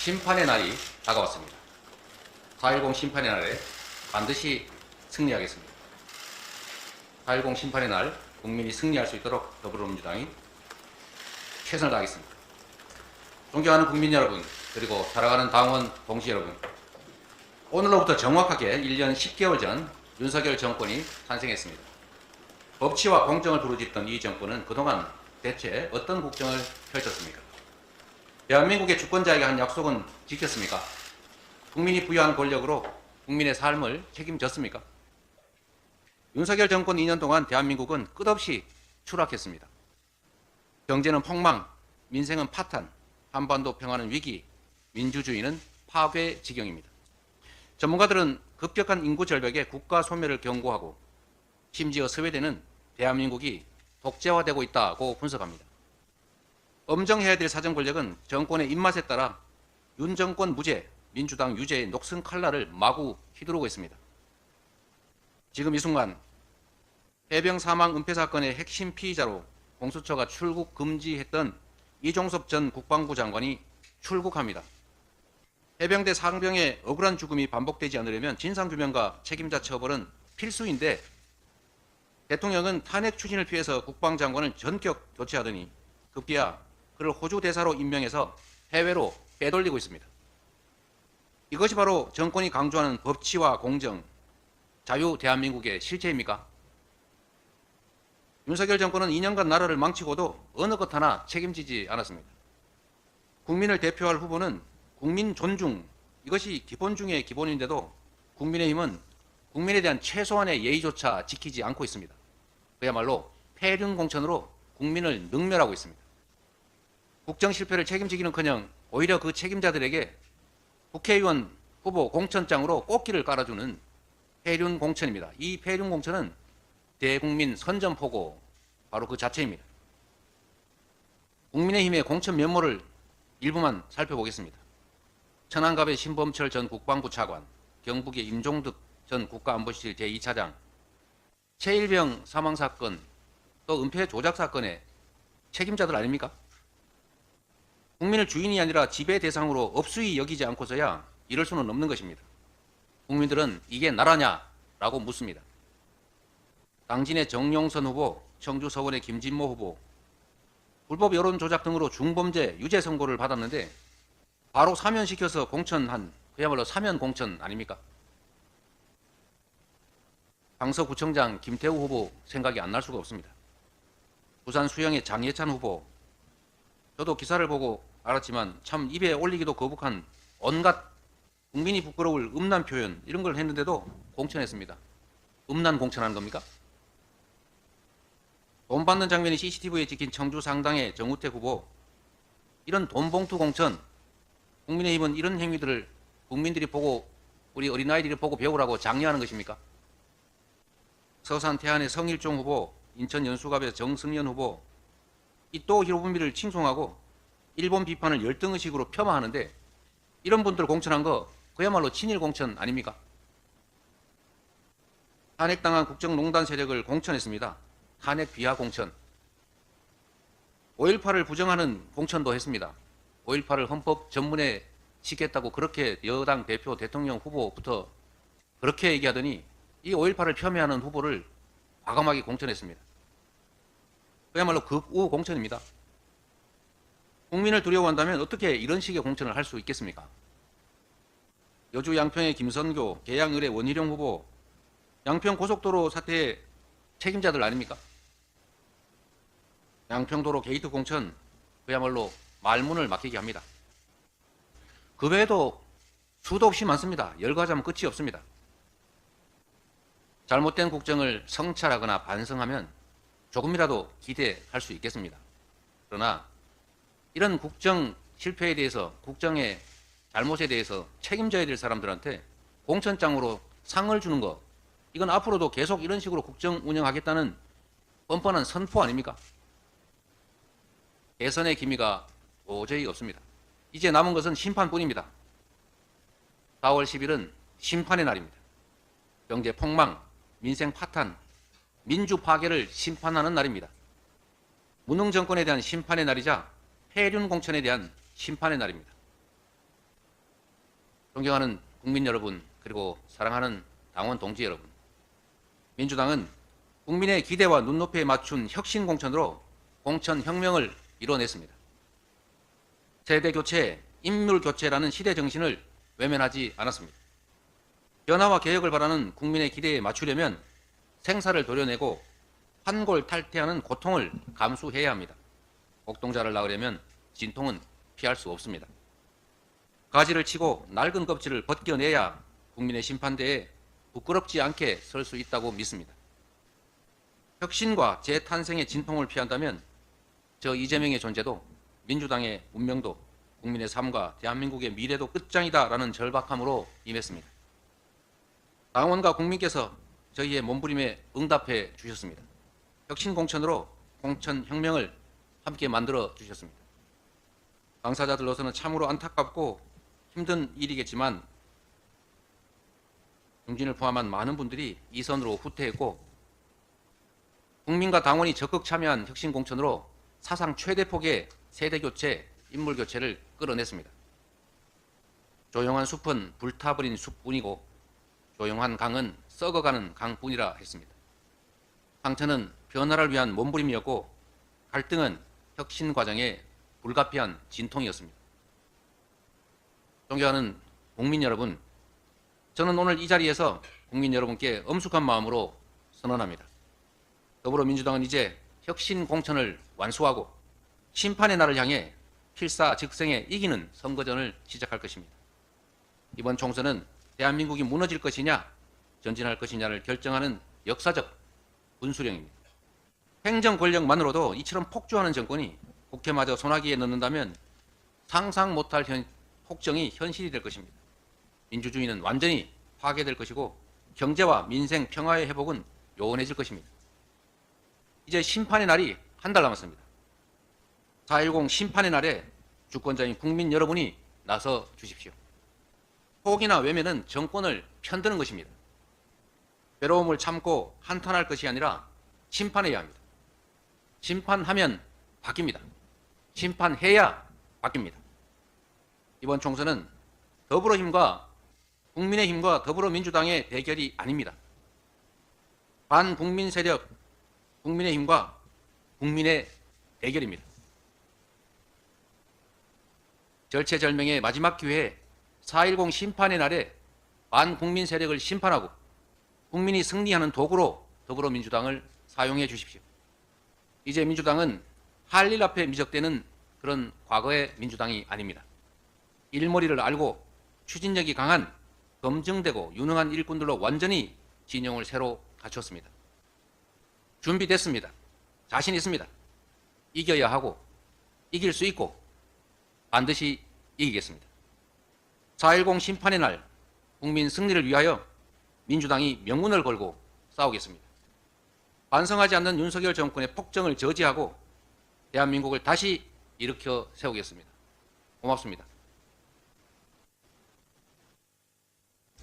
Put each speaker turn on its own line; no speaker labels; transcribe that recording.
심판의 날이 다가왔습니다. 4.10 심판의 날에 반드시 승리하겠습니다. 4.10 심판의 날 국민이 승리할 수 있도록 더불어민주당이 최선을 다하겠습니다. 존경하는 국민 여러분, 그리고 사랑하는 당원 동지 여러분, 오늘로부터 정확하게 1년 10개월 전 윤석열 정권이 탄생했습니다. 법치와 공정을 부르짖던 이 정권은 그동안 대체 어떤 국정을 펼쳤습니까? 대한민국의 주권자에게 한 약속은 지켰습니까? 국민이 부여한 권력으로 국민의 삶을 책임졌습니까? 윤석열 정권 2년 동안 대한민국은 끝없이 추락했습니다. 경제는 폭망, 민생은 파탄, 한반도 평화는 위기, 민주주의는 파괴 지경입니다. 전문가들은 급격한 인구 절벽에 국가 소멸을 경고하고 심지어 스웨덴은 대한민국이 독재화되고 있다고 분석합니다. 엄정해야 될 사정 권력은 정권의 입맛에 따라 윤 정권 무죄, 민주당 유죄의 녹슨 칼날을 마구 휘두르고 있습니다. 지금 이 순간 해병 사망 은폐 사건의 핵심 피의자로 공수처가 출국 금지했던 이종섭 전 국방부 장관이 출국합니다. 해병대 상병의 억울한 죽음이 반복되지 않으려면 진상규명과 책임자 처벌은 필수인데 대통령은 탄핵 추진을 피해서 국방장관을 전격 교체하더니 급기야 그를 호주 대사로 임명해서 해외로 빼돌리고 있습니다. 이것이 바로 정권이 강조하는 법치와 공정, 자유 대한민국의 실체입니까? 윤석열 정권은 2년간 나라를 망치고도 어느 것 하나 책임지지 않았습니다. 국민을 대표할 후보는 국민 존중, 이것이 기본 중의 기본인데도 국민의힘은 국민에 대한 최소한의 예의조차 지키지 않고 있습니다. 그야말로 폐륜공천으로 국민을 능멸하고 있습니다. 국정 실패를 책임지기는커녕 오히려 그 책임자들에게 국회의원 후보 공천장으로 꽃길을 깔아주는 폐륜공천입니다. 이 폐륜공천은 대국민 선전포고 바로 그 자체입니다. 국민의힘의 공천 면모를 일부만 살펴보겠습니다. 천안갑의 신범철 전 국방부 차관, 경북의 임종득 전 국가안보실 제2차장, 최일병 사망사건, 또 은폐 조작 사건의 책임자들 아닙니까? 국민을 주인이 아니라 지배 대상으로 업수히 여기지 않고서야 이럴 수는 없는 것입니다. 국민들은 이게 나라냐라고 묻습니다. 당진의 정용선 후보, 청주 서원의 김진모 후보, 불법 여론 조작 등으로 중범죄 유죄 선고를 받았는데 바로 사면시켜서 공천한 그야말로 사면 공천 아닙니까? 강서구청장 김태우 후보 생각이 안 날 수가 없습니다. 부산 수영의 장예찬 후보, 저도 기사를 보고 알았지만 참 입에 올리기도 거북한 온갖 국민이 부끄러울 음란 표현 이런 걸 했는데도 공천했습니다. 음란 공천하는 겁니까? 돈 받는 장면이 CCTV에 찍힌 청주 상당의 정우택 후보, 이런 돈봉투 공천, 국민의힘은 이런 행위들을 국민들이 보고 우리 어린아이들이 보고 배우라고 장려하는 것입니까? 서산 태안의 성일종 후보, 인천 연수갑의 정승연 후보, 이 또 히로부미를 칭송하고 일본 비판을 열등의식으로 폄하하는데 이런 분들 공천한 거 그야말로 친일 공천 아닙니까? 탄핵당한 국정농단 세력을 공천했습니다. 탄핵 비하 공천. 5.18을 부정하는 공천도 했습니다. 5.18을 헌법 전문에 시켰다고 그렇게 여당 대표 대통령 후보부터 그렇게 얘기하더니 이 5.18을 폄훼하는 후보를 과감하게 공천했습니다. 그야말로 극우 공천입니다. 국민을 두려워한다면 어떻게 이런 식의 공천을 할 수 있겠습니까? 여주 양평의 김선교, 계양을의 원희룡 후보, 양평 고속도로 사태의 책임자들 아닙니까? 양평도로 게이트 공천 그야말로 말문을 막히게 합니다. 그 외에도 수도 없이 많습니다. 열거하자면 끝이 없습니다. 잘못된 국정을 성찰하거나 반성하면 조금이라도 기대할 수 있겠습니다. 그러나 이런 국정 실패에 대해서, 국정의 잘못에 대해서 책임져야 될 사람들한테 공천장으로 상을 주는 것, 이건 앞으로도 계속 이런 식으로 국정 운영하겠다는 뻔뻔한 선포 아닙니까? 개선의 기미가 도저히 없습니다. 이제 남은 것은 심판뿐입니다. 4월 10일은 심판의 날입니다. 경제 폭망, 민생 파탄, 민주 파괴를 심판하는 날입니다. 무능 정권에 대한 심판의 날이자 폐륜 공천에 대한 심판의 날입니다. 존경하는 국민 여러분, 그리고 사랑하는 당원 동지 여러분, 민주당은 국민의 기대와 눈높이에 맞춘 혁신 공천으로 공천 혁명을 이뤄냈습니다. 세대 교체, 인물 교체라는 시대 정신을 외면하지 않았습니다. 변화와 개혁을 바라는 국민의 기대에 맞추려면 생사를 도려내고 환골탈태하는 고통을 감수해야 합니다. 옥동자를 낳으려면 진통은 피할 수 없습니다. 가지를 치고 낡은 껍질을 벗겨내야 국민의 심판대에 부끄럽지 않게 설 수 있다고 믿습니다. 혁신과 재탄생의 진통을 피한다면 저 이재명의 존재도 민주당의 운명도 국민의 삶과 대한민국의 미래도 끝장이다라는 절박함으로 임했습니다. 당원과 국민께서 저희의 몸부림에 응답해 주셨습니다. 혁신 공천으로 공천 혁명을 함께 만들어 주셨습니다. 당사자들로서는 참으로 안타깝고 힘든 일이겠지만 중진을 포함한 많은 분들이 이 선으로 후퇴했고 국민과 당원이 적극 참여한 혁신 공천으로 사상 최대 폭의 세대 교체, 인물 교체를 끌어냈습니다. 조용한 숲은 불타버린 숲뿐이고 조용한 강은 썩어가는 강뿐이라 했습니다. 상처는 변화를 위한 몸부림이었고 갈등은 혁신 과정의 불가피한 진통이었습니다. 존경하는 국민 여러분, 저는 오늘 이 자리에서 국민 여러분께 엄숙한 마음으로 선언합니다. 더불어민주당은 이제 혁신 공천을 완수하고 심판의 날을 향해 필사즉생에 이기는 선거전을 시작할 것입니다. 이번 총선은 대한민국이 무너질 것이냐 전진할 것이냐를 결정하는 역사적 분수령입니다. 행정 권력만으로도 이처럼 폭주하는 정권이 국회마저 소나기에 넣는다면 상상 못할 폭정이 현실이 될 것입니다. 민주주의는 완전히 파괴될 것이고 경제와 민생 평화의 회복은 요원해질 것입니다. 이제 심판의 날이 한 달 남았습니다. 4.10 심판의 날에 주권자인 국민 여러분이 나서 주십시오. 포기나 외면은 정권을 편드는 것입니다. 외로움을 참고 한탄할 것이 아니라 심판해야 합니다. 심판하면 바뀝니다. 심판해야 바뀝니다. 이번 총선은 국민의힘과 더불어민주당의 대결이 아닙니다. 반국민 세력 국민의힘과 국민의 대결입니다. 절체절명의 마지막 기회에 4.10 심판의 날에 반국민 세력을 심판하고 국민이 승리하는 도구로 더불어민주당을 사용해 주십시오. 이제 민주당은 할 일 앞에 미적대는 그런 과거의 민주당이 아닙니다. 일머리를 알고 추진력이 강한 검증되고 유능한 일꾼들로 완전히 진영을 새로 갖췄습니다. 준비됐습니다. 자신 있습니다. 이겨야 하고 이길 수 있고 반드시 이기겠습니다. 4.10 심판의 날 국민 승리를 위하여 민주당이 명운을 걸고 싸우겠습니다. 반성하지 않는 윤석열 정권의 폭정을 저지하고 대한민국을 다시 일으켜 세우겠습니다. 고맙습니다.